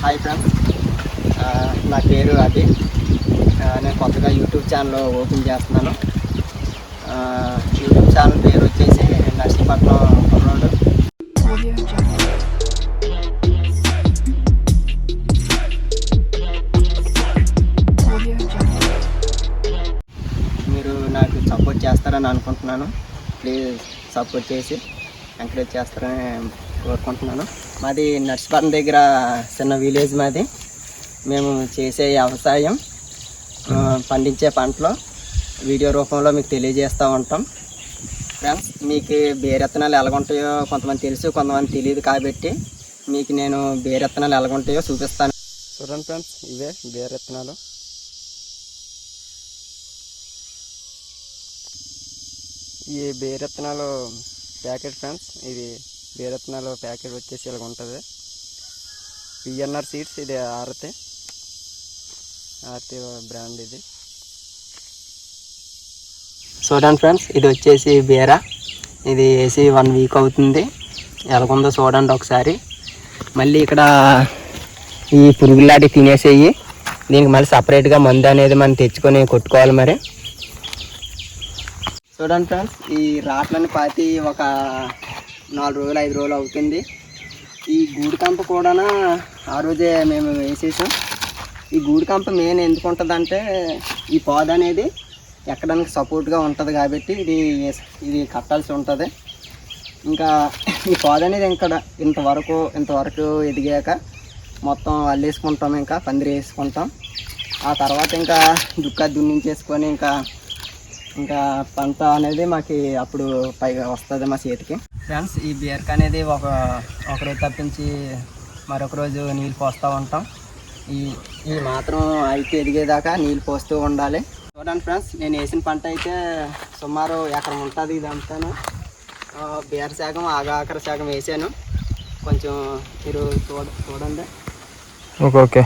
Hi friends, నా పేరు అభి. నేను కొత్తగా యూట్యూబ్ ఛానల్ ఓపెన్ చేస్తున్నాను. యూట్యూబ్ ఛానల్ పేరు వచ్చేసి నర్సీపట్నం కుర్రోడు. మీరు నాకు సపోర్ట్ చేస్తారని అనుకుంటున్నాను. ప్లీజ్ సపోర్ట్ చేసి ఎంకరేజ్ చేస్తారని కోరుకుంటున్నాను. మాది నర్సీపట్నం దగ్గర చిన్న విలేజ్ మాది. మేము చేసే వ్యవసాయం, పండించే పంటలు వీడియో రూపంలో మీకు తెలియజేస్తూ ఉంటాం. ఫ్రెండ్స్, మీకు బేరెత్తనాలు ఎలాగుంటాయో కొంతమంది తెలుసు, కొంతమంది తెలియదు. కాబట్టి మీకు నేను బేరెత్తనాలు ఎలాగుంటాయో చూపిస్తాను. చూడండి ఫ్రెండ్స్, ఇవే బేరెత్తనాలు. ఈ బేరెత్తనాలు ప్యాకెట్ ఫ్రెండ్స్. ఇది బేరెత్తనాలు ప్యాకెట్ వచ్చేసి ఇలాగ ఉంటుంది. PNR seeds. ఇది ఆరతి బ్రాండ్. ఇది చూడండి ఫ్రెండ్స్, ఇది వచ్చేసి బేరా. ఇది వేసి 1 వీక్ అవుతుంది. ఎలాగుందో చూడండి ఒకసారి. మళ్ళీ ఇక్కడ ఈ పురుగులాంటి తినేసేయి. దీనికి మళ్ళీ సపరేట్గా మందు అనేది మనం తెచ్చుకొని కొట్టుకోవాలి. మరి చూడండి ఫ్రెండ్స్, ఈ రాట్లని పాతి ఒక 4 రోజులు 5 రోజులు అవుతుంది. ఈ గూడు కంప కూడా ఆ రోజే మేము వేసేసాం. ఈ గూడు కంప మెయిన్ ఎందుకు ఉంటుంది అంటే, ఈ పొద అనేది ఎక్కడానికి సపోర్ట్గా ఉంటుంది కాబట్టి ఇది కట్టాల్సి ఉంటుంది. ఇంకా ఈ పొద అనేది ఇంతవరకు ఎదిగాక మొత్తం అల్లేసుకుంటాం. ఇంకా పందిరి వేసుకుంటాం. ఆ తర్వాత ఇంకా దున్నించేసుకొని ఇంకా పంట అనేది మాకు అప్పుడు పైగా వస్తుంది మా చేతికి. ఫ్రెండ్స్, ఈ బీరక అనేది ఒకరోజు తప్పించి మరొక రోజు నీళ్ళు పోస్తూ ఉంటాం. ఈ మాత్రం అయితే ఎదిగేదాకా నీళ్ళు పోస్తూ ఉండాలి. చూడండి ఫ్రెండ్స్, నేను వేసిన పంట అయితే సుమారు ఎకరం ఉంటుంది. ఇదంతాను బీర శాఖం, ఆగాకర శాఖం వేసాను. కొంచెం మీరు చూడండి. ఓకే.